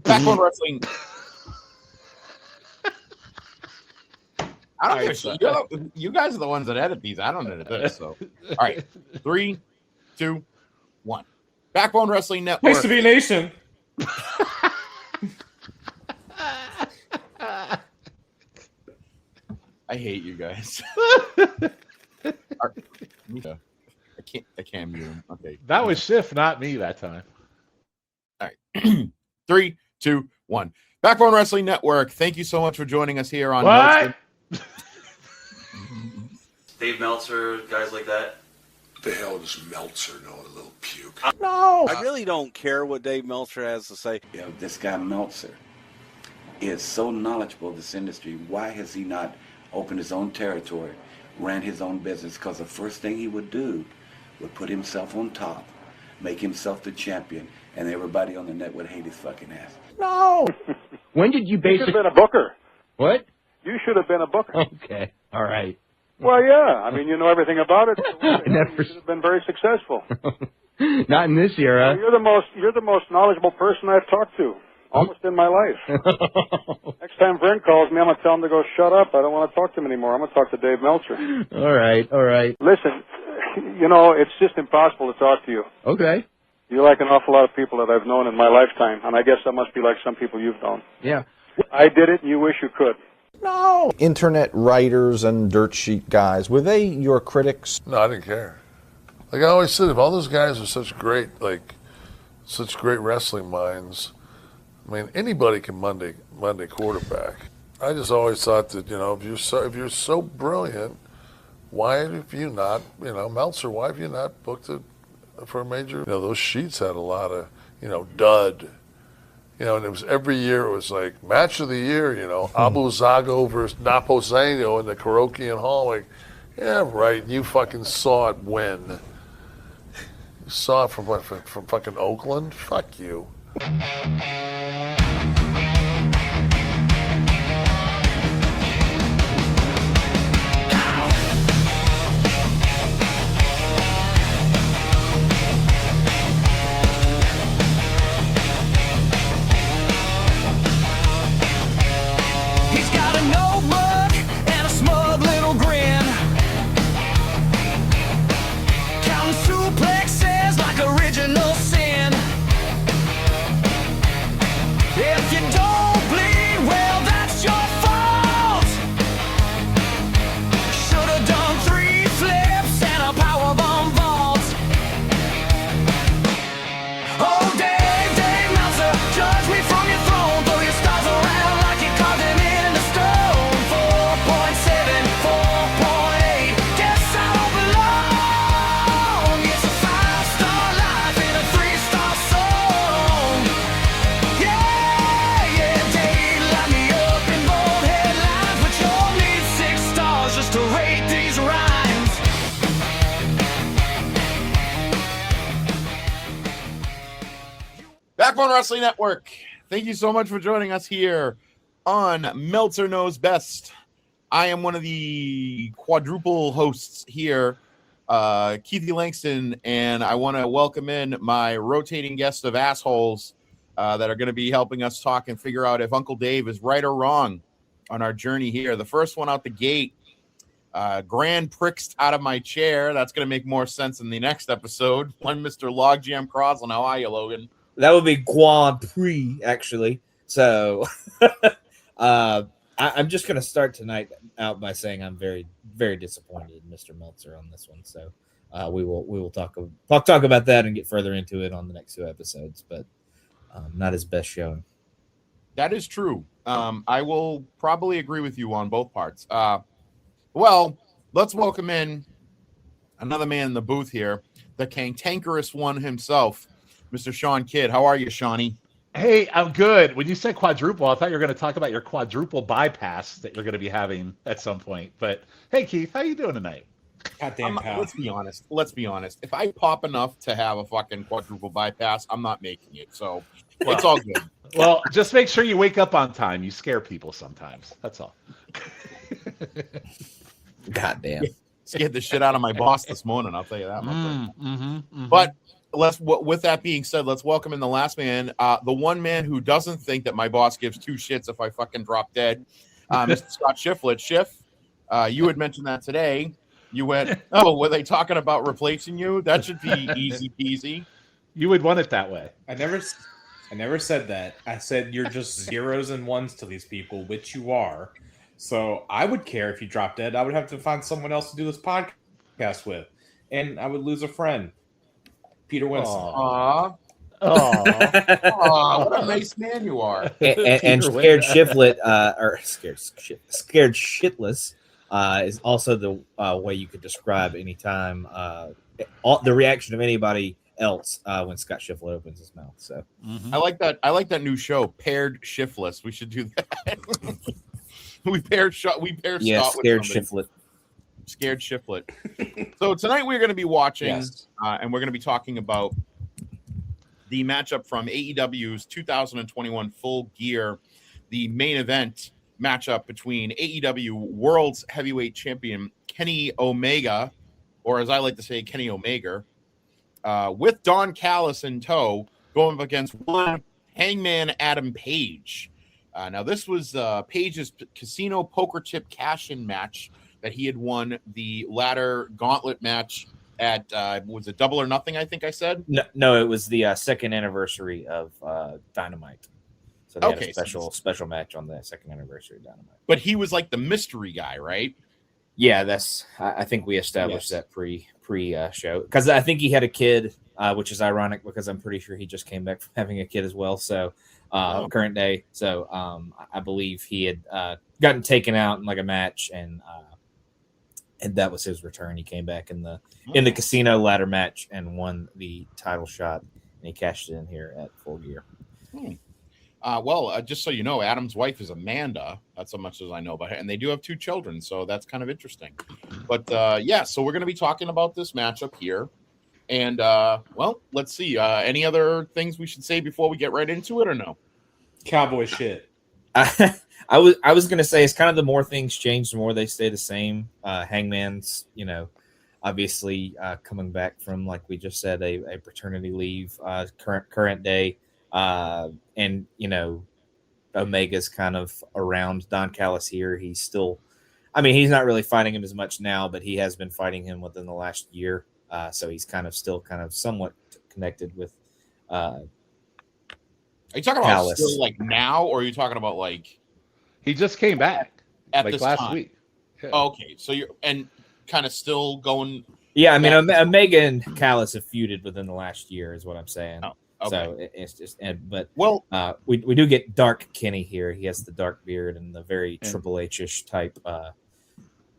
Backbone Wrestling. I don't give a shit. You guys are the ones that edit these. I don't edit this. So, all right, 3, 2, 1. Backbone Wrestling Network. Place to be nation. I hate you guys. I can't mute him. Okay. That was Schiff, not me that time. All right. 3, 2, 1. Backbone Wrestling Network. Thank you so much for joining us here on What? Dave Meltzer, guys like that. The hell does Meltzer know, a little puke? No. I really don't care what Dave Meltzer has to say. You know, this guy Meltzer is so knowledgeable of this industry. Why has he not opened his own territory, ran his own business? Because the first thing he would do would put himself on top, make himself the champion, and everybody on the net would hate his fucking ass. No. When did you You should basically... have been a booker. What? You should have been a booker. Okay. All right. Well, yeah. I mean, you know everything about it. Never- You should have been very successful. Not in this era. You're the most knowledgeable person I've talked to, almost in my life. Next time Vern calls me, I'm going to tell him to go shut up. I don't want to talk to him anymore. I'm going to talk to Dave Meltzer. All right. All right. Listen, you know, it's just impossible to talk to you. Okay. You're like an awful lot of people that I've known in my lifetime, and I guess I must be like some people you've known. Yeah. I did it, and you wish you could. No. Internet writers and dirt sheet guys, were they your critics? No, I didn't care. Like I always said, if all those guys are such great wrestling minds, I mean, anybody can Monday quarterback. I just always thought that, you know, if you're so brilliant, why have you not, you know, Meltzer, why have you not booked it for a major? You know, those sheets had a lot of, you know, dud. You know, and it was every year it was like match of the year, you know, Abu Zago versus Naposeno in the Carokian Hall. Like, yeah, right. You fucking saw it when. You saw it from what, from fucking Oakland? Fuck you. Backbone Wrestling Network. Thank you so much for joining us here on Meltzer Knows Best. I am one of the quadruple hosts here, Keith Langston, and I want to welcome in my rotating guest of assholes that are going to be helping us talk and figure out if Uncle Dave is right or wrong on our journey here. The first one out the gate, Grand Prixed out of my chair. That's going to make more sense in the next episode. One Mr. Logjam Crosland. How are you, Logan? That would be Grand Prix, actually. So I'm just going to start tonight out by saying I'm very, very disappointed in Mr. Meltzer on this one. So we will talk about that and get further into it on the next two episodes. But not his best showing. That is true. I will probably agree with you on both parts. Well, let's welcome in another man in the booth here, the cantankerous one himself, Mr. Shawn Kidd. How are you, Shawnee? Hey, I'm good. When you said quadruple, I thought you were going to talk about your quadruple bypass that you're going to be having at some point. But hey, Keith, how you doing tonight? Goddamn pal. Let's be honest. If I pop enough to have a fucking quadruple bypass, I'm not making it. So it's all good. Well, just make sure you wake up on time. You scare people sometimes. That's all. Goddamn. Scared the shit out of my boss this morning, I'll tell you that. But with that being said, let's welcome in the last man, the one man who doesn't think that my boss gives two shits if I fucking drop dead, Mr. Scott Shiflett. Schiff, you had mentioned that today. You went, oh, were they talking about replacing you? That should be easy peasy. You would want it that way. I never said that. I said you're just zeros and ones to these people, which you are. So I would care if you dropped dead. I would have to find someone else to do this podcast with, and I would lose a friend. Peter Winston. Aww. What a nice man you are. And scared Shiflet, or scared shitless, is also the way you could describe any time the reaction of anybody else when Scott Shiflet opens his mouth. So I like that. I like that new show, Paired Shiftless. We should do that. we paired Scott with scared somebody. Shiflet. Scared Shiflet. So tonight we're going to be watching, and we're going to be talking about the matchup from AEW's 2021 Full Gear, the main event matchup between AEW World's Heavyweight Champion Kenny Omega, or as I like to say, Kenny Omega, with Don Callis in tow, going up against one Hangman Adam Page. Now, this was Page's casino poker chip cash-in match that he had won the ladder gauntlet match at, was it Double or Nothing, I think I said? No, it was the second anniversary of Dynamite. So they had a special match on the second anniversary of Dynamite. But he was like the mystery guy, right? Yeah, I think we established that pre show, because I think he had a kid, which is ironic because I'm pretty sure he just came back from having a kid as well. So current day. So I believe he had gotten taken out in like a match, and that was his return. He came back in the casino ladder match and won the title shot, and he cashed it in here at Full Gear. Just so you know, Adam's wife is Amanda. That's how much as I know about her, and they do have two children, so that's kind of interesting. But so we're going to be talking about this matchup here, and let's see. Any other things we should say before we get right into it, or no? Cowboy shit. I was going to say it's kind of the more things change, the more they stay the same. Hangman's, obviously coming back from, like we just said, a paternity leave, current day. And Omega's kind of around Don Callis here. He's still, he's not really fighting him as much now, but he has been fighting him within the last year. So he's still somewhat connected with, are you talking about still like now, or are you talking about like he just came back at like this last time? week? Yeah. Oh, okay, so you're kind of still going. Yeah, Omega and Callis have feuded within the last year, is what I'm saying. Oh, okay. So it's just, we do get Dark Kenny here. He has the dark beard and the very Triple H-ish type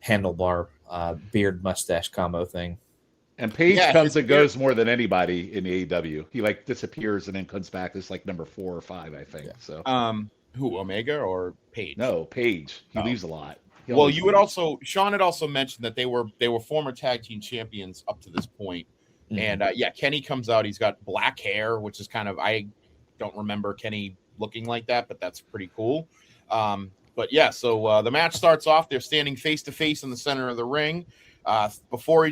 handlebar beard mustache combo thing. And Page comes and goes more than anybody in AEW. He like disappears and then comes back as like number 4 or 5, I think. So who, Omega or Page? No, Page. He leaves a lot. Sean had also mentioned that they were former tag team champions up to this point. Mm-hmm. And Kenny comes out. He's got black hair, which is I don't remember Kenny looking like that, but that's pretty cool. So the match starts off. They're standing face to face in the center of the ring. Before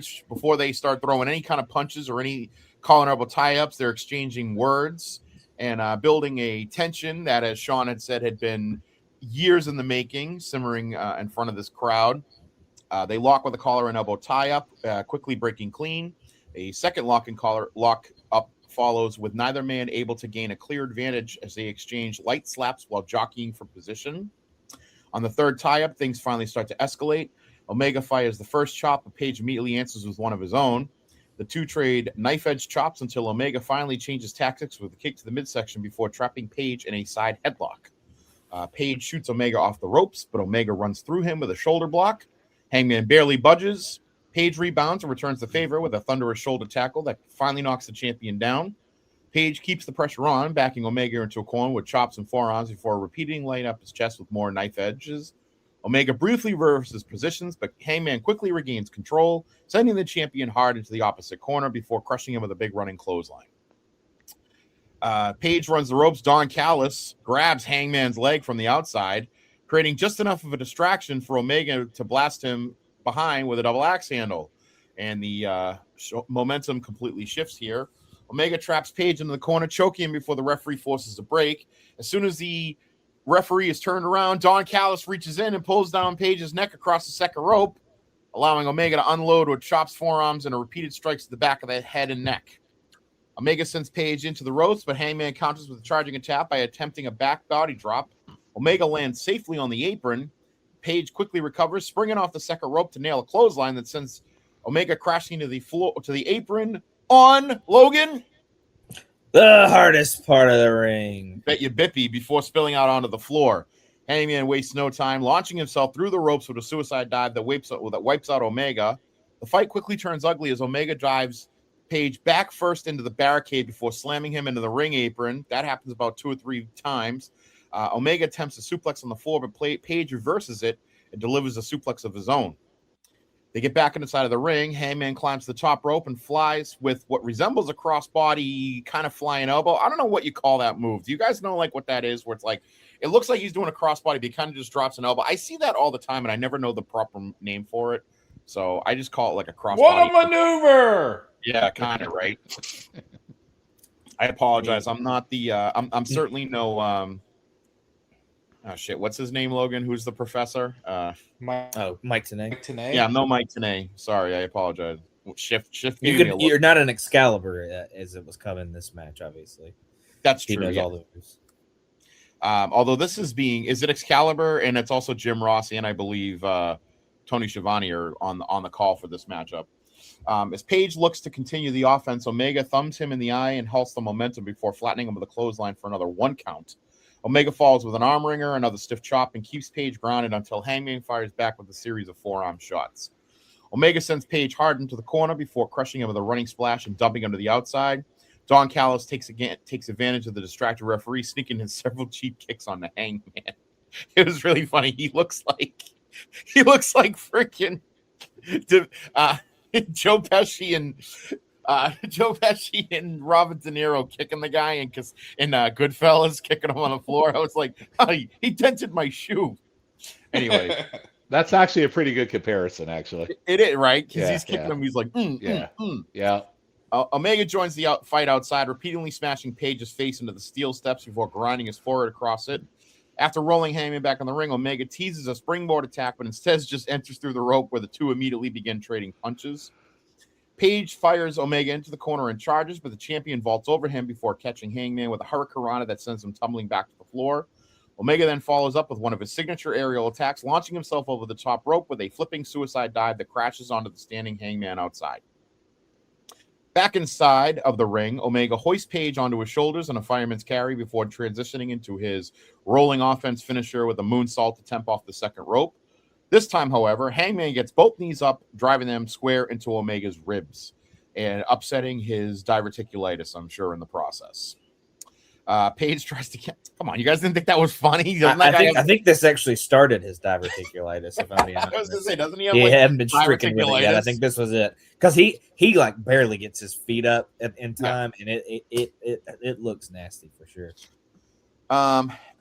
they start throwing any kind of punches or any collar elbow tie-ups, they're exchanging words and building a tension that, as Sean had said, had been years in the making, simmering in front of this crowd. They lock with a collar and elbow tie-up, quickly breaking clean. A second lock up follows, with neither man able to gain a clear advantage as they exchange light slaps while jockeying for position. On the third tie-up, things finally start to escalate. Omega fires the first chop, but Page immediately answers with one of his own. The two trade knife-edge chops until Omega finally changes tactics with a kick to the midsection before trapping Page in a side headlock. Page shoots Omega off the ropes, but Omega runs through him with a shoulder block. Hangman barely budges. Page rebounds and returns the favor with a thunderous shoulder tackle that finally knocks the champion down. Page keeps the pressure on, backing Omega into a corner with chops and forearms before repeatedly laying up his chest with more knife edges. Omega briefly reverses positions, but Hangman quickly regains control, sending the champion hard into the opposite corner before crushing him with a big running clothesline. Page runs the ropes. Don Callis grabs Hangman's leg from the outside, creating just enough of a distraction for Omega to blast him behind with a double axe handle. And the momentum completely shifts here. Omega traps Page into the corner, choking him before the referee forces a break. As soon as the referee is turned around, Don Callis reaches in and pulls down Page's neck across the second rope, allowing Omega to unload with chops, forearms, and a repeated strikes to the back of the head and neck. Omega sends Page into the ropes, but Hangman counters with a charging attack by attempting a back body drop. Omega lands safely on the apron. Page quickly recovers, springing off the second rope to nail a clothesline that sends Omega crashing to the floor, to the apron on Logan. The hardest part of the ring. Bet you bippy before spilling out onto the floor. Hangman wastes no time, launching himself through the ropes with a suicide dive that wipes out Omega. The fight quickly turns ugly as Omega drives Page back first into the barricade before slamming him into the ring apron. That happens about 2 or 3 times. Omega attempts a suplex on the floor, but Page reverses it and delivers a suplex of his own. They get back inside of the ring. Hangman climbs the top rope and flies with what resembles a crossbody kind of flying elbow. I don't know what you call that move. Do you guys know like what that is? Where it's like, it looks like he's doing a crossbody, but he kind of just drops an elbow. I see that all the time, and I never know the proper name for it. So I just call it like a crossbody. What a maneuver! Yeah, kind of, right? I apologize. I'm not the, I'm certainly no, oh shit, what's his name, Logan? Who's the professor? Mike Tenay. Yeah, I'm no Mike Tenay. Sorry, I apologize. Shift. You're not an Excalibur as it was coming this match, obviously. That's he true. knows Yeah. all the moves. Although this is it Excalibur, and it's also Jim Rossi, and I believe Tony Schiavone are on the call for this matchup. As Page looks to continue the offense, Omega thumbs him in the eye and halts the momentum before flattening him with a clothesline for another 1 count. Omega falls with an arm wringer, another stiff chop, and keeps Page grounded until Hangman fires back with a series of forearm shots. Omega sends Page hard into the corner before crushing him with a running splash and dumping him to the outside. Don Callis takes advantage of the distracted referee, sneaking in several cheap kicks on the Hangman. It was really funny. He looks like freaking Joe Pesci and Robert De Niro kicking the guy and Goodfellas kicking him on the floor. I was like, oh, he dented my shoe. Anyway, that's actually a pretty good comparison, actually. It is, right? Because Yeah, he's kicking him. He's like, yeah. Omega joins the fight outside, repeatedly smashing Page's face into the steel steps before grinding his forehead across it. After rolling Hangman back on the ring, Omega teases a springboard attack, but instead just enters through the rope where the two immediately begin trading punches. Page fires Omega into the corner and charges, but the champion vaults over him before catching Hangman with a hurricanrana that sends him tumbling back to the floor. Omega then follows up with one of his signature aerial attacks, launching himself over the top rope with a flipping suicide dive that crashes onto the standing Hangman outside. Back inside of the ring, Omega hoists Page onto his shoulders on a fireman's carry before transitioning into his rolling offense finisher with a moonsault attempt off the second rope. This time, however, Hangman gets both knees up, driving them square into Omega's ribs and upsetting his diverticulitis, I'm sure, in the process. Page tries to come on, you guys didn't think that was funny? I think this actually started his diverticulious. If I'm being honest. I was gonna say, doesn't he have He hadn't been stricken with it diverticulitis? yet. I think this was it because he like barely gets his feet up in time, and it looks nasty for sure.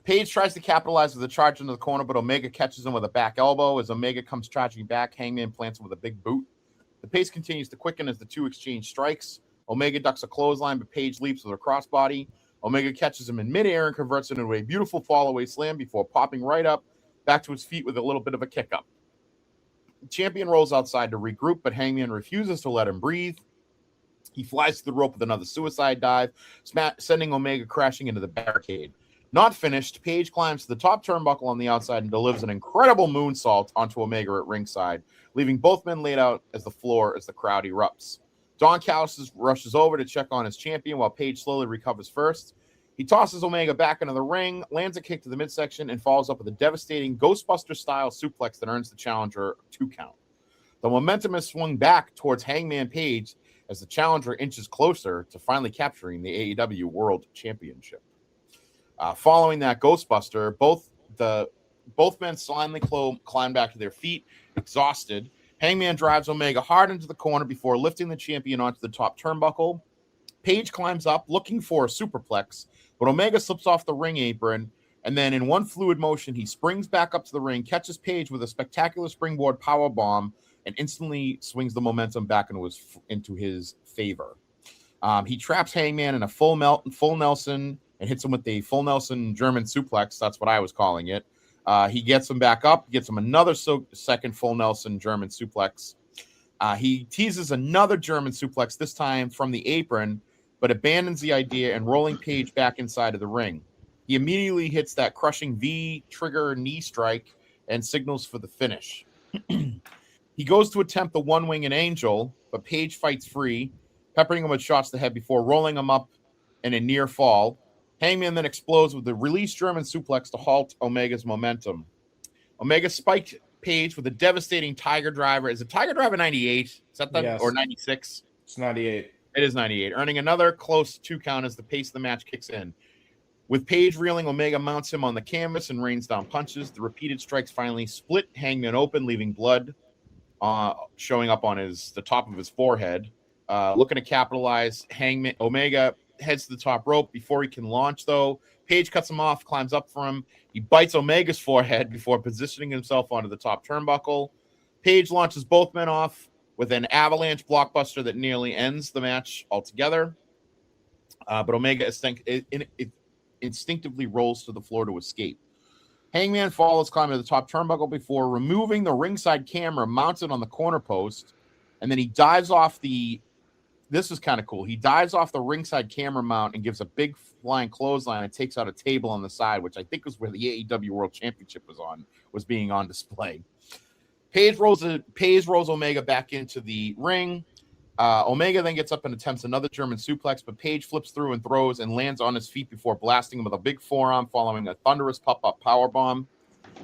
Page tries to capitalize with a charge into the corner, but Omega catches him with a back elbow. As Omega comes charging back, Hangman plants him with a big boot. The pace continues to quicken as the two exchange strikes. Omega ducks a clothesline, but Page leaps with a crossbody. Omega catches him in midair and converts it into a beautiful fallaway slam before popping right up back to his feet with a little bit of a kick up. The champion rolls outside to regroup, but Hangman refuses to let him breathe. He flies to the rope with another suicide dive, sending Omega crashing into the barricade. Not finished, Page climbs to the top turnbuckle on the outside and delivers an incredible moonsault onto Omega at ringside, leaving both men laid out as the floor as the crowd erupts. Don Callis rushes over to check on his champion while Page slowly recovers first. He tosses Omega back into the ring, lands a kick to the midsection, and follows up with a devastating Ghostbuster-style suplex that earns the challenger a 2 count. The momentum is swung back towards Hangman Page as the challenger inches closer to finally capturing the AEW World Championship. Following that Ghostbuster, both men silently climb back to their feet, exhausted. Hangman drives Omega hard into the corner before lifting the champion onto the top turnbuckle. Page climbs up, looking for a superplex, but Omega slips off the ring apron, and then in one fluid motion, he springs back up to the ring, catches Page with a spectacular springboard powerbomb, and instantly swings the momentum back into his favor. He traps Hangman in a full Nelson and hits him with a full Nelson German suplex. That's what I was calling it. He gets him back up, gets him another second full Nelson German suplex. He teases another German suplex, this time from the apron, but abandons the idea and rolling Page back inside of the ring. He immediately hits that crushing V trigger knee strike and signals for the finish. He goes to attempt the one-winged angel, but Page fights free, peppering him with shots to the head before rolling him up in a near fall. Hangman then explodes with the released German suplex to halt Omega's momentum. Omega spiked Page with a devastating Tiger Driver. Is it Tiger Driver 98? Is that the, Yes. or 96? It's 98. It is 98, earning another close 2 count as the pace of the match kicks in. With Page reeling, Omega mounts him on the canvas and rains down punches. The repeated strikes finally split Hangman open, leaving blood showing up on the top of his forehead. Looking to capitalize, Omega heads to the top rope. Before he can launch, though, Page cuts him off, climbs up for him. He bites Omega's forehead before positioning himself onto the top turnbuckle. Page launches both men off with an avalanche blockbuster that nearly ends the match altogether. But Omega instinctively rolls to the floor to escape. Hangman follows, climbing to the top turnbuckle before removing the ringside camera mounted on the corner post, and then he dives off this is kind of cool. He dives off the ringside camera mount and gives a big flying clothesline and takes out a table on the side, which I think was where the AEW World Championship was being on display. Page rolls Omega back into the ring. Omega then gets up and attempts another German suplex, but Page flips through and throws and lands on his feet before blasting him with a big forearm following a thunderous pop-up powerbomb.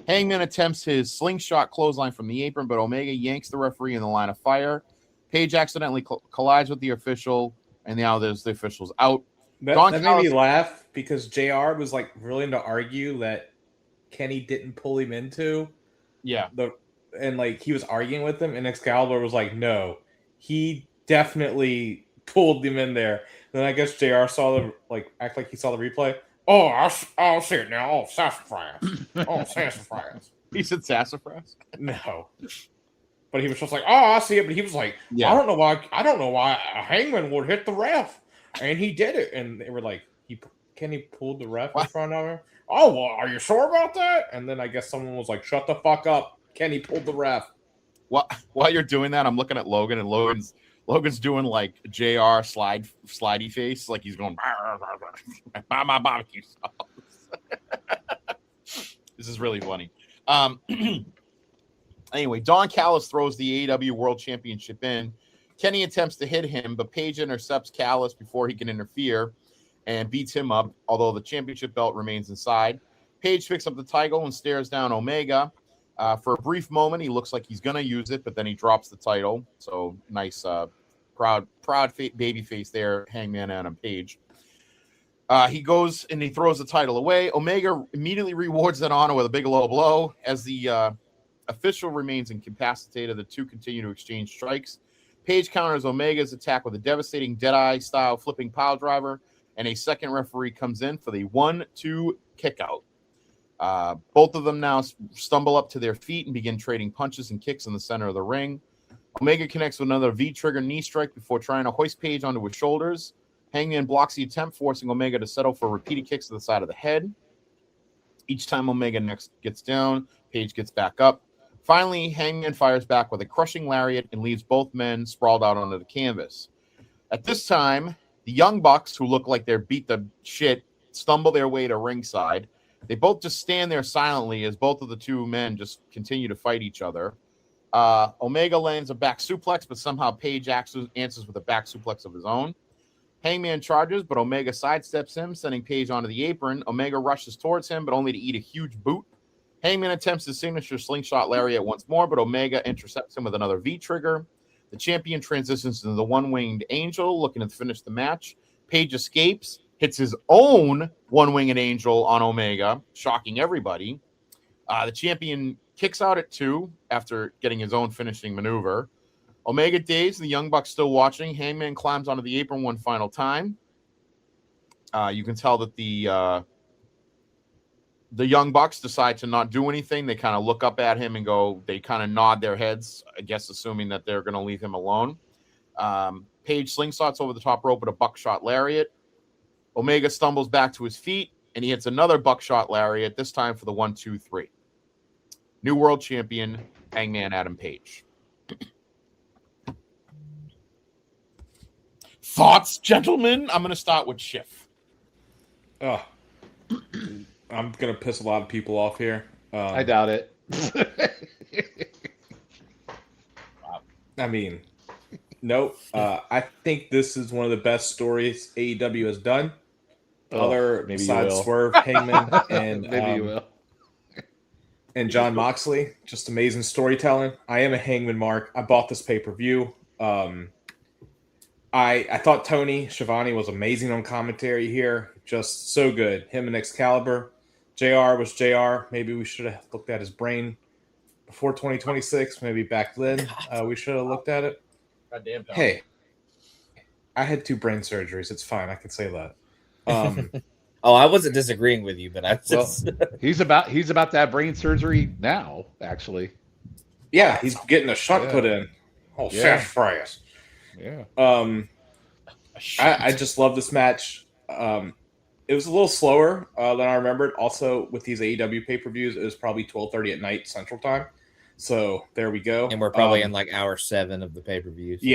Hangman attempts his slingshot clothesline from the apron, but Omega yanks the referee in the line of fire. Page accidentally collides with the official, and now there's the official's out. That made me laugh because JR was like willing to argue that Kenny didn't pull him into. Yeah. And like he was arguing with him, and Excalibur was like, no, he definitely pulled him in there. Then I guess JR saw act like he saw the replay. Oh, I'll see it now. Oh, sassafras. Oh, sassafras. He said sassafras? No. But he was just like, oh, I see it. But he was like, yeah. I don't know why a Hangman would hit the ref. And he did it. And they were like, Kenny pulled the ref in front of him. Oh, well, are you sure about that? And then I guess someone was like, shut the fuck up. Kenny pulled the ref. While you're doing that, I'm looking at Logan, and Logan's doing like JR slidey face, like he's going buy my barbecue sauce. This is really funny. Anyway, Don Callis throws the AEW World Championship in. Kenny attempts to hit him, but Page intercepts Callis before he can interfere and beats him up, although the championship belt remains inside. Page picks up the title and stares down Omega. For a brief moment, he looks like he's going to use it, but then he drops the title. So nice, proud baby face there, Hangman Adam Page. He goes and he throws the title away. Omega immediately rewards that honor with a big low blow. As the official remains incapacitated, the two continue to exchange strikes. Page counters Omega's attack with a devastating Deadeye-style flipping pile driver, and a second referee comes in for the 1-2 kickout. Both of them now stumble up to their feet and begin trading punches and kicks in the center of the ring. Omega connects with another V-trigger knee strike before trying to hoist Page onto his shoulders. Hangman blocks the attempt, forcing Omega to settle for repeated kicks to the side of the head. Each time Omega next gets down, Page gets back up. Finally, Hangman fires back with a crushing lariat and leaves both men sprawled out onto the canvas. At this time, the Young Bucks, who look like they're beat the shit, stumble their way to ringside. They both just stand there silently as both of the two men just continue to fight each other. Omega lands a back suplex, but somehow Page answers with a back suplex of his own. Hangman charges, but Omega sidesteps him, sending Page onto the apron. Omega rushes towards him, but only to eat a huge boot. Hangman attempts his signature slingshot lariat once more, but Omega intercepts him with another V-trigger. The champion transitions into the one-winged angel, looking to finish the match. Page escapes, hits his own one-winged angel on Omega, shocking everybody. The champion kicks out at 2 after getting his own finishing maneuver. Omega dazed, the Young Bucks still watching. Hangman climbs onto the apron one final time. You can tell that the Young Bucks decide to not do anything. They kind of look up at him and they kind of nod their heads, I guess assuming that they're going to leave him alone. Page slingshots over the top rope with a buckshot lariat. Omega stumbles back to his feet, and he hits another buckshot lariat, this time for the 1-2-3. New world champion, Hangman Adam Page. Thoughts, gentlemen? I'm going to start with Schiff. Oh, I'm going to piss a lot of people off here. I doubt it. I mean, nope. I think this is one of the best stories AEW has done. Other besides Swerve, Hangman, and maybe you will. And John Moxley, just amazing storytelling. I am a Hangman mark. I bought this pay-per-view. I thought Tony Schiavone was amazing on commentary here. Just so good. Him and Excalibur. JR was JR. Maybe we should have looked at his brain before 2026. Maybe back then we should have looked at it. Goddamn. Hey, I had 2 brain surgeries. It's fine. I can say that. I wasn't disagreeing with you, but I just he's about to have brain surgery now, actually. Yeah, he's getting a shot put in. Oh, yeah. Fries. Yeah. I just love this match. It was a little slower than I remembered. Also, with these AEW pay-per-views, it was probably 12:30 at night Central Time. So there we go. And we're probably in like hour 7 of the pay-per-view. So.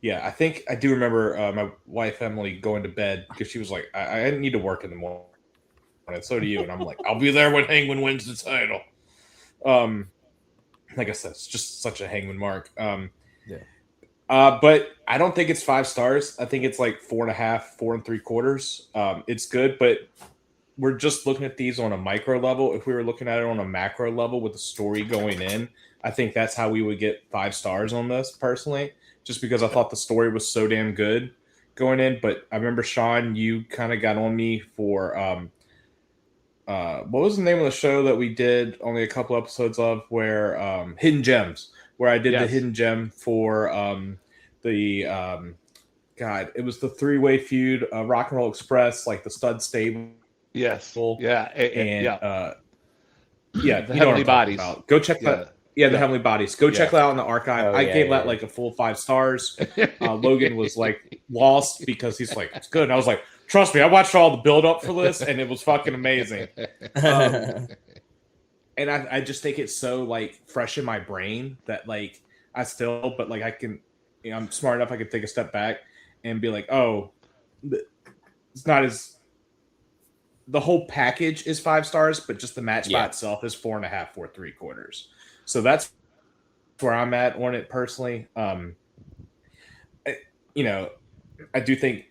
Yeah. I think I do remember my wife Emily going to bed because she was like, I need to work in the morning. And so do you. And I'm like, I'll be there when Hangman wins the title. Like I said, it's just such a Hangman mark. But I don't think it's 5 stars. I think it's like 4.5, 4 3/4. It's good, but we're just looking at these on a micro level. If we were looking at it on a macro level with the story going in, I think that's how we would get 5 stars on this personally, just because I thought the story was so damn good going in. But I remember, Sean, you kind of got on me for what was the name of the show that we did only a couple episodes of, where Hidden Gems, where I did the hidden gem for it was the 3-way feud, Rock and Roll Express, like the stud stable. Yes. Yeah. The Heavenly Bodies. Go check that. Yeah, the Heavenly Bodies. Go check that out in the archive. I gave that like a full 5 stars. Logan was like lost because he's like, it's good. And I was like, trust me, I watched all the build up for this and it was fucking amazing. And I just think it's so like fresh in my brain that like I still, but like I can, I'm smart enough I can take a step back and be like, oh, it's not as, the whole package is 5 stars, but just the match by itself is 4.5, 4 3/4. So that's where I'm at on it personally. I do think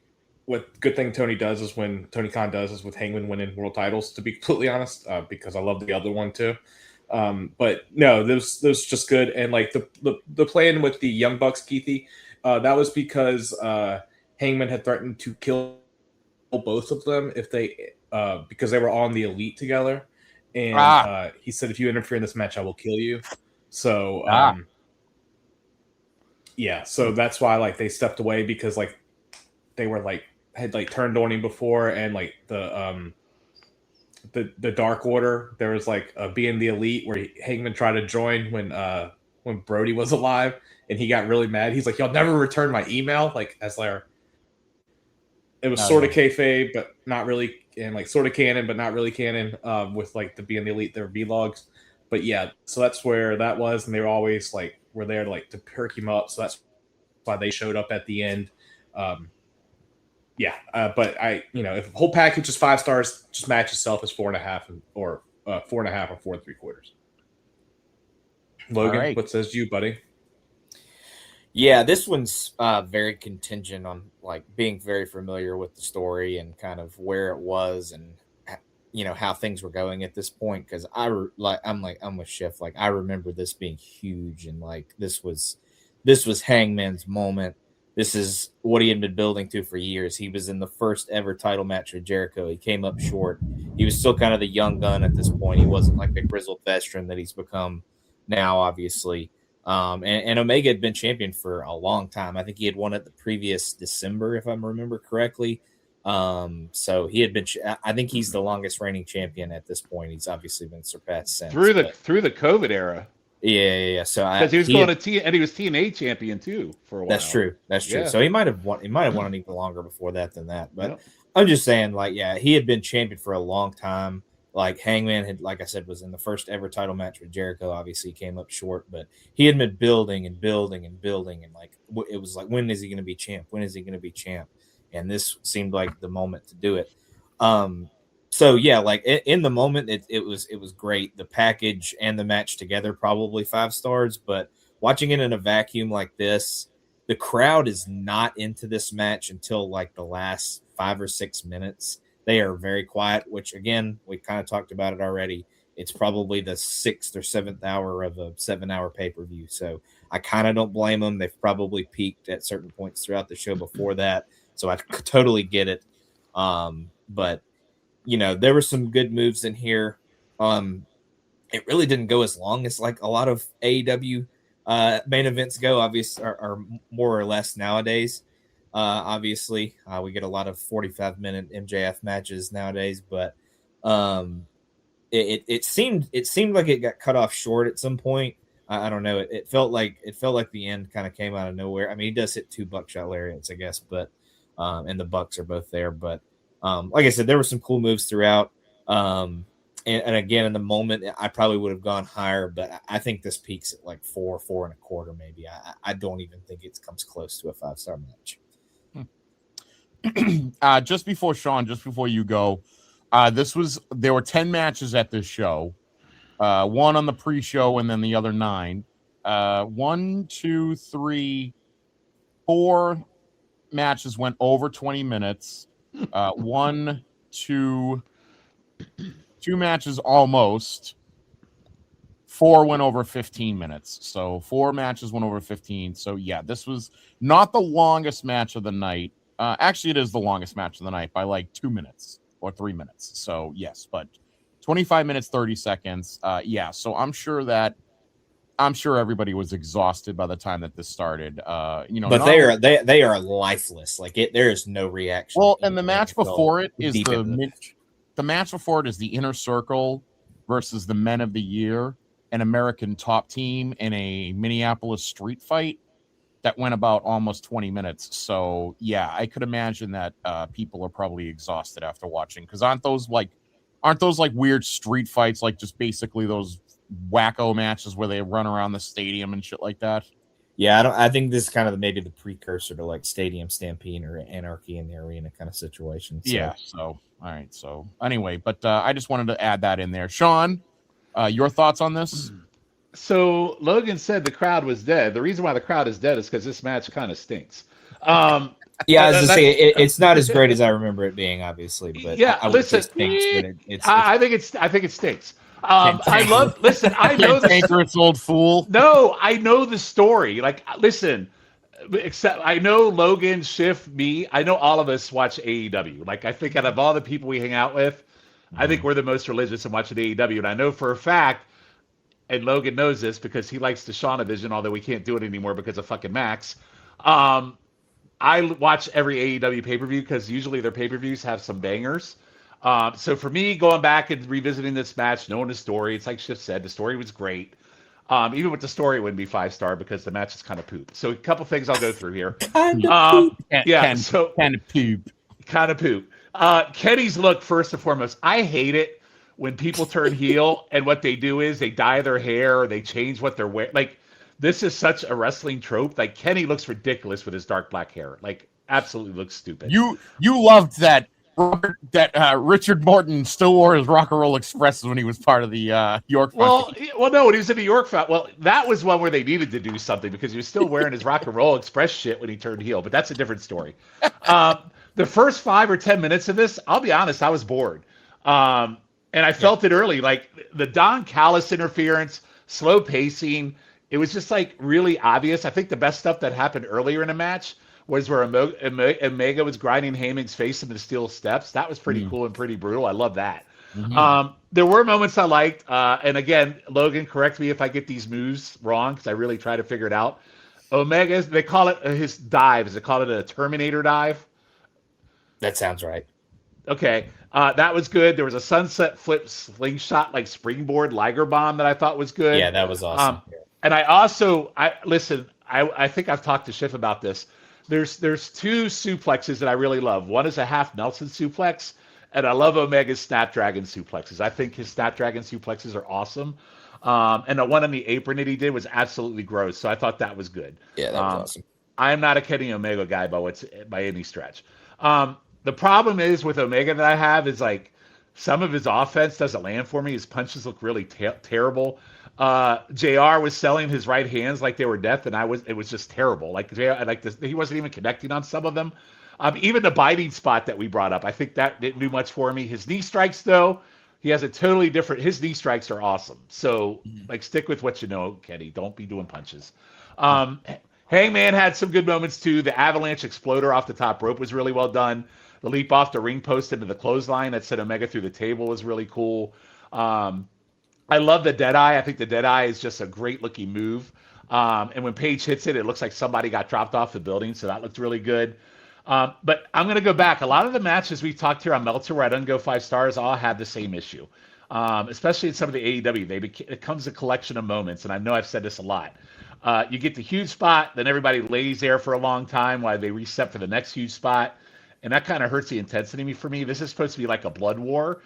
what good thing Tony does is when Tony Khan does is with Hangman winning world titles, to be completely honest, because I love the other one too. But no, those just good. And like the plan with the Young Bucks, Keithy, that was because Hangman had threatened to kill both of them if they because they were on the Elite together. And he said, if you interfere in this match, I will kill you. So so that's why like they stepped away, because like they were like had like turned on him before, and like the Dark Order, there was like being the Elite where Hangman tried to join when Brody was alive, and he got really mad. He's like, y'all never returned my email, like as their it was sort of kayfabe, but not really, and like sort of canon, but not really canon, with like the being the Elite, their vlogs. But yeah, so that's where that was, and they were always like were there to like to perk him up. So that's why they showed up at the end. But I, if the whole package is 5 stars, just match itself as 4.5 or 4.5 or 4 3/4. Logan, what says you, buddy? Yeah, this one's very contingent on like being very familiar with the story and kind of where it was and how things were going at this point. Because I'm with Schiff. Like I remember this being huge, and like this was Hangman's moment. This is what he had been building to for years. He was in the first ever title match with Jericho. He came up short. He was still kind of the young gun at this point. He wasn't like the grizzled veteran that he's become now, obviously. And Omega had been champion for a long time. I think he had won it the previous December, if I remember correctly. So he had been. I think he's the longest reigning champion at this point. He's obviously been surpassed since through the COVID era. Yeah. So because he was and he was TNA champion too for a while. That's true. Yeah. So he might have won. He might have won even longer before that than that. But I'm just saying, like, yeah, he had been champion for a long time. Like Hangman had, like I said, was in the first ever title match with Jericho. Obviously, came up short, but he had been building, and like it was like, when is he going to be champ? When is he going to be champ? And this seemed like the moment to do it. So yeah, like in the moment, it was great. The package and the match together, probably 5 stars. But watching it in a vacuum like this, the crowd is not into this match until like the last 5 or 6 minutes. They are very quiet, which again, we kind of talked about it already. It's probably the 6th or 7th hour of a 7-hour pay-per-view. So I kind of don't blame them. They've probably peaked at certain points throughout the show before that. So I totally get it. But you know, there were some good moves in here. It really didn't go as long as like a lot of AEW main events go, obviously, are more or less nowadays. Obviously, we get a lot of 45-minute MJF matches nowadays, but it seemed like it got cut off short at some point. I don't know. It felt like the end kind of came out of nowhere. I mean, he does hit 2 buckshot lariats, I guess, but and the Bucks are both there. But like I said, there were some cool moves throughout. And again, in the moment, I probably would have gone higher, but I think this peaks at like 4.25, maybe. I don't even think it comes close to a 5-star match. Just before you go, there were 10 matches at this show, 1 on the pre-show and then the other 9. 1, 2, 3, 4 matches went over 20 minutes. 1, 2 matches almost. 4 went over 15 minutes. So 4 matches went over 15. So yeah, this was not the longest match of the night. Actually, it is the longest match of the night by like 2 minutes or 3 minutes. So yes, but 25 minutes, 30 seconds. Yeah. So I'm sure everybody was exhausted by the time that this started. But they are lifeless. Like there is no reaction. Well, and the match before it is the match before it is the Inner Circle versus the Men of the Year, an American Top Team in a Minneapolis street fight that went about almost 20 minutes. So yeah, I could imagine that people are probably exhausted after watching, because aren't those like weird street fights, like just basically those wacko matches where they run around the stadium and shit like that? Yeah, I think this is kind of maybe the precursor to like Stadium Stampede or Anarchy in the Arena kind of situation. So. Yeah. So all right. So anyway, but I just wanted to add that in there. Sean, your thoughts on this? So Logan said the crowd was dead. The reason why the crowd is dead is because this match kind of stinks. Yeah, I was to say it's not as great as I remember it being, obviously. But yeah, listen, I think it stinks. I love. Listen, I know this old fool. No, I know the story. Like, listen, except I know Logan, Schiff, me. I know all of us watch AEW. Like, I think out of all the people we hang out with, I think we're the most religious in watching AEW, and I know for a fact. And Logan knows this because he likes the Shauna Vision, although we can't do it anymore because of fucking Max. I watch every AEW pay-per-view because usually their pay-per-views have some bangers. So for me, going back and revisiting this match, knowing the story, it's like Schiff said, the story was great. Even with the story, it wouldn't be 5-star because the match is kind of poop. So a couple things I'll go through here. Kind of poop. Kind of poop. Kenny's look, first and foremost, I hate it when people turn heel and what they do is they dye their hair or they change what they're wearing. Like, this is such a wrestling trope. Like, Kenny looks ridiculous with his dark black hair. Like, absolutely looks stupid. You loved that Richard Morton still wore his Rock and Roll Expresses when he was part of the York. Well, no, when he was in the York. Well, that was one where they needed to do something because he was still wearing his Rock and Roll Express shit when he turned heel. But that's a different story. The first 5 or 10 minutes of this, I'll be honest, I was bored. And I felt it early, like the Don Callis interference, slow pacing. It was just like really obvious. I think the best stuff that happened earlier in the match was where Omega was grinding Heyman's face into the steel steps. That was pretty cool and pretty brutal. I love that. Mm-hmm. There were moments I liked. And again, Logan, correct me if I get these moves wrong because I really try to figure it out. Omega, they call it his dive. Is it called a Terminator dive? That sounds right. Okay, that was good. There was a sunset flip slingshot like springboard Liger bomb that I thought was good. Yeah, that was awesome. And I think I've talked to Schiff about this. There's two suplexes that I really love. One is a half Nelson suplex, and I love Omega's Snapdragon suplexes. I think his Snapdragon suplexes are awesome. And the one on the apron that he did was absolutely gross. So I thought that was good. Yeah, that was awesome. I am not a Kenny Omega guy by any stretch. The problem is with Omega that I have is like some of his offense doesn't land for me. His punches look really terrible. JR was selling his right hands like they were death, and it was just terrible. Like he wasn't even connecting on some of them. Even the biting spot that we brought up, I think that didn't do much for me. His knee strikes, though, he has a totally different. His knee strikes are awesome. So like stick with what you know, Kenny. Don't be doing punches. Hangman had some good moments too. The avalanche exploder off the top rope was really well done. The leap off the ring post into the clothesline that sent Omega through the table was really cool. I love the Deadeye. I think the Deadeye is just a great looking move. And when Page hits it, it looks like somebody got dropped off the building. So that looked really good. But I'm going to go back. A lot of the matches we talked here on Meltzer where I don't go 5 stars all have the same issue. Especially in some of the AEW. It becomes a collection of moments. And I know I've said this a lot. You get the huge spot, then everybody lays there for a long time while they reset for the next huge spot. And that kind of hurts the intensity for me. This is supposed to be like a blood war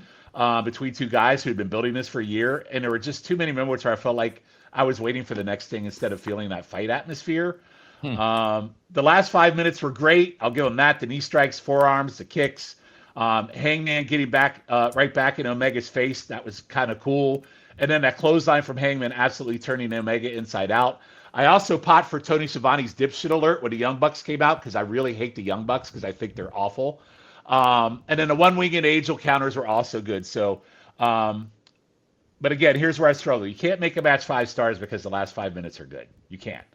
between two guys who had been building this for a year. And there were just too many moments where I felt like I was waiting for the next thing instead of feeling that fight atmosphere. The last 5 minutes were great. I'll give them that. The knee strikes, forearms, the kicks. Hangman getting back right back in Omega's face. That was kind of cool. And then that clothesline from Hangman absolutely turning Omega inside out. I also pot for Tony Schiavone's dipshit alert when the Young Bucks came out because I really hate the Young Bucks because I think they're awful. And then the one-winged angel counters were also good. So, but again, here's where I struggle. You can't make a match 5 stars because the last 5 minutes are good. You can't.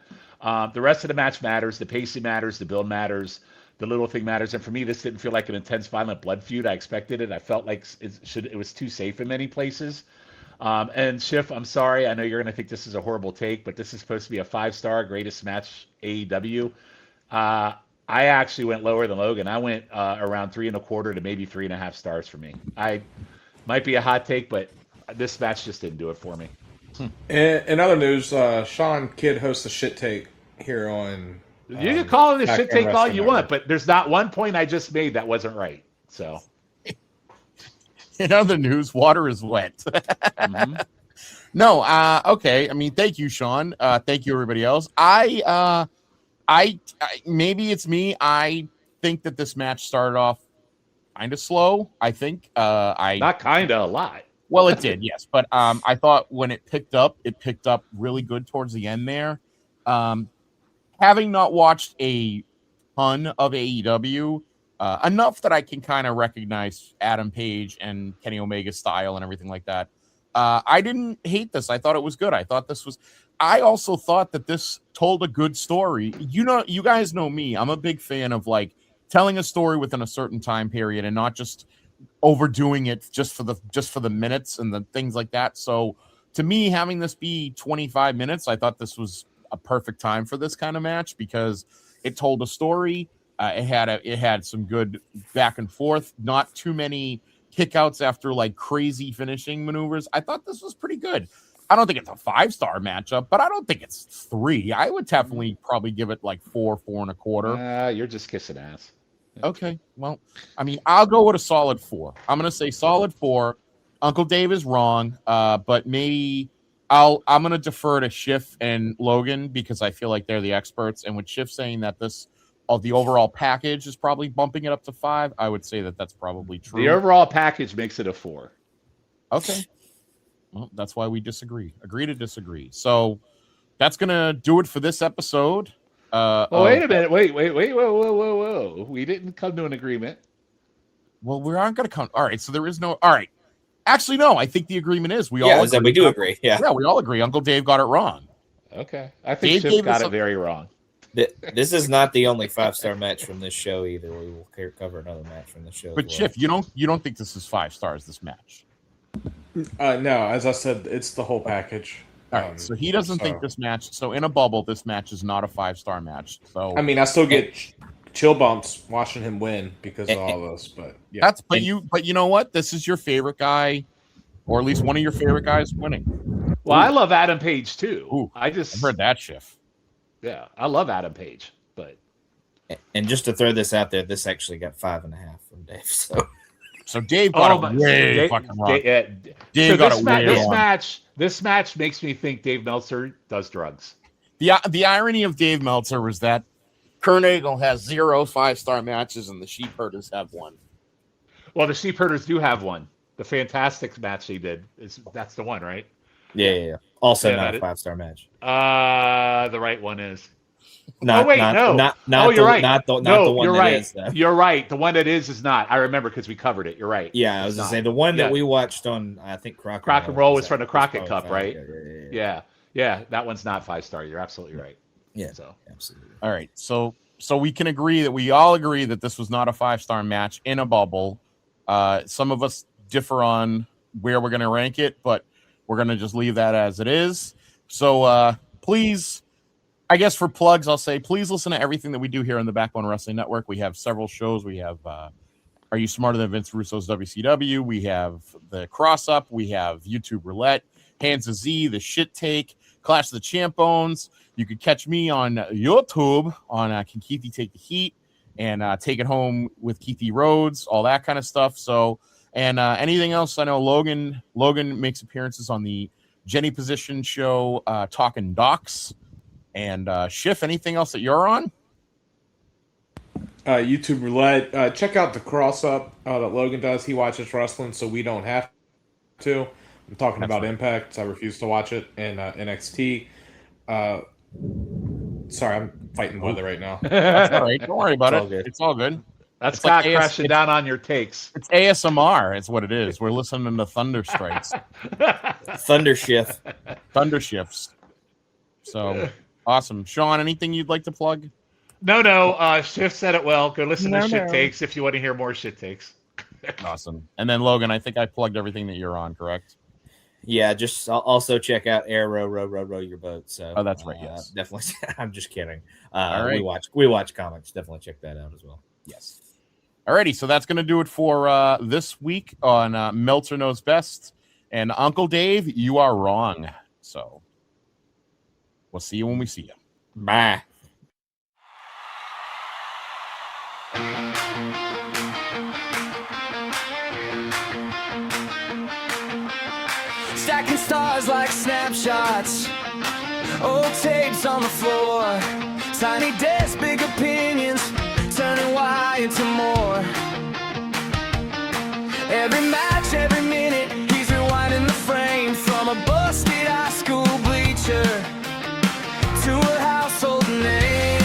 The rest of the match matters. The pacing matters. The build matters. The little thing matters. And for me, this didn't feel like an intense, violent blood feud. I expected it. I felt like it was too safe in many places. And Schiff, I'm sorry. I know you're going to think this is a horrible take, but this is supposed to be a 5-star greatest match AEW. I actually went lower than Logan. I went around 3.25 to maybe 3.5 stars for me. I might be a hot take, but this match just didn't do it for me. In other news, Shawn Kidd hosts a shit take here on. You can call it a shit take all you want, but there's not one point I just made that wasn't right. So. In other news, water is wet. No, okay. I mean, thank you, Sean. Thank you, everybody else. I maybe it's me. I think that this match started off kind of slow. I think not kind of, a lot. Well, it did, yes. But I thought when it picked up really good towards the end there. Having not watched a ton of AEW. Enough that I can kind of recognize Adam Page and Kenny Omega's style and everything like that. I didn't hate this. I thought it was good. I also thought that this told a good story. You guys know me. I'm a big fan of like telling a story within a certain time period and not just overdoing it just for the minutes and the things like that. So to me, having this be 25 minutes, I thought this was a perfect time for this kind of match because it told a story. It had some good back and forth, not too many kickouts after like crazy finishing maneuvers. I thought this was pretty good. I don't think it's a 5-star matchup, but I don't think it's 3. I would definitely probably give it like 4.25. You're just kissing ass. Okay, well, I mean, I'll go with a solid 4. I'm gonna say solid 4. Uncle Dave is wrong, but maybe I'm gonna defer to Schiff and Logan because I feel like they're the experts. And with Schiff saying that the overall package is probably bumping it up to 5, I would say that that's probably true. The overall package makes it a 4. Okay. Well, that's why we disagree. Agree to disagree. So that's going to do it for this episode. Wait a minute. Wait. Whoa. We didn't come to an agreement. Well, we aren't going to come. All right. So there is no. All right. Actually, no. I think the agreement is we do agree. Yeah, we all agree. Uncle Dave got it wrong. Okay. I think Chip got it very wrong. This is not the only 5-star match from this show either. We will cover another match from the show. But Schiff, you don't think this is 5 stars? This match? No, as I said, it's the whole package. All right, so he doesn't think this match. So in a bubble, this match is not a 5-star match. So I mean, I still get chill bumps watching him win because of all this. But yeah, But you know what? This is your favorite guy, or at least one of your favorite guys winning. Well, I love Adam Page too. Ooh, I've heard that shift. Yeah, I love Adam Page, but and just to throw this out there, this actually got 5.5 from Dave. So Dave got way fucking wrong. Dave got this match makes me think Dave Meltzer does drugs. The irony of Dave Meltzer was that Kurt Angle has 0 5-star matches and the Sheep Herders have 1. Well, the Sheep Herders do have 1. The fantastic match he did that's the one, right? Yeah. Also not a 5-star match. The right one is. Not, you're right. Not the one you're that right. is. Though. You're right. The one that is not. I remember because we covered it. You're right. Yeah, I was going to say the one that we watched on, I think Crock and Roll was from the Crockett Cup, right? Yeah. That one's not 5-star. You're absolutely right. Yeah. So absolutely. All right. So we can agree that we all agree that this was not a 5-star match in a bubble. Some of us differ on where we're going to rank it, but we're going to just leave that as it is. So please, I guess for plugs, I'll say, please listen to everything that we do here on the Backbone Wrestling Network. We have several shows. We have Are You Smarter Than Vince Russo's WCW? We have the Cross Up. We have YouTube Roulette, Hands of Z, The Shit Take, Clash of the Champ-Bones. You could catch me on YouTube on Can Keithy Take the Heat and Take It Home with Keithy Rhodes, all that kind of stuff. So, and anything else, I know Logan makes appearances on the Jenny Position show, Talking Docs. And Schiff, anything else that you're on? YouTube Roulette. Check out the Cross Up that Logan does. He watches wrestling, so we don't have to. I'm talking about Impact. I refuse to watch it. And NXT. Sorry, I'm fighting weather right now. That's all right. Don't worry about it. It's all good. That's not like crashing down on your takes. It's ASMR. It's what it is. We're listening to Thunder Strikes. Thunder Shift. Thunder Shifts. So awesome. Sean, anything you'd like to plug? No. Shift said it well. Go listen to Shit Takes if you want to hear more Shit Takes. Awesome. And then Logan, I think I plugged everything that you're on, correct? Yeah, just also check out Air Row Your Boat. So that's right. Yes, definitely. I'm just kidding. All right. We watch comics. Definitely check that out as well. Yes. Alrighty, so that's going to do it for this week on Meltzer Knows Best. And Uncle Dave, you are wrong. So we'll see you when we see you. Bye. Stacking stars like snapshots, old tapes on the floor, tiny desk, big opinions, turning why into more. Every match, every minute, he's rewinding the frame from a busted high school bleacher to a household name.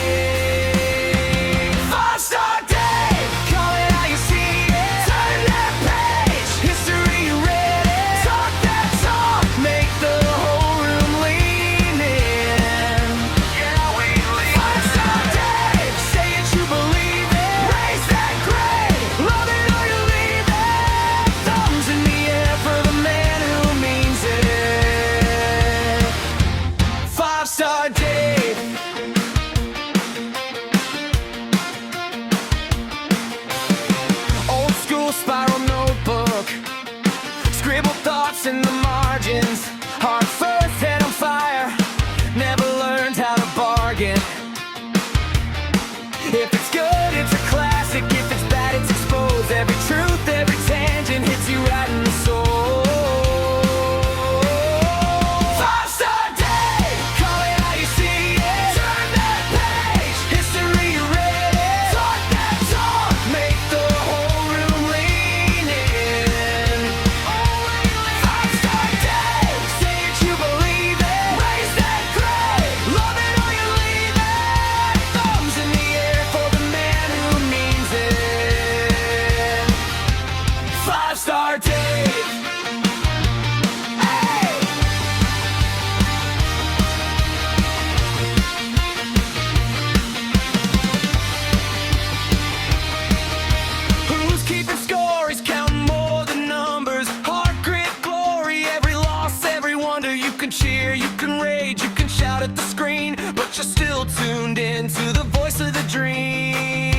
5-star Dave, call it how you see it. Turn that page, history read it. Talk that talk, make the whole room lean in. Yeah, we lean. 5-star Dave, say it, you believe it. Raise that grade, love it or you leave it. Thumbs in the air for the man who means it. 5-star Dave. Old school spiral notebook, scribbled thoughts in the margins. Heart first, head on fire, never learned how to bargain. If it's good, it's a classic. If it's bad, it's exposed. Every truth, every tangent hits you right in the soul. 5-star Dave, call it how you see it. Turn that page, history read it. Talk that talk, make the whole room lean in. 5-star Dave, say it, you believe it. Raise that grade, love it or you leave it. Thumbs in the air for the man who means it. 5-star Dave. Hey! Who's keeping score? He's counting more than numbers. Heart, grit, glory, every loss, every wonder. You can cheer, you can rage, you can shout at the screen, but you're still tuned in to the voice of the dream.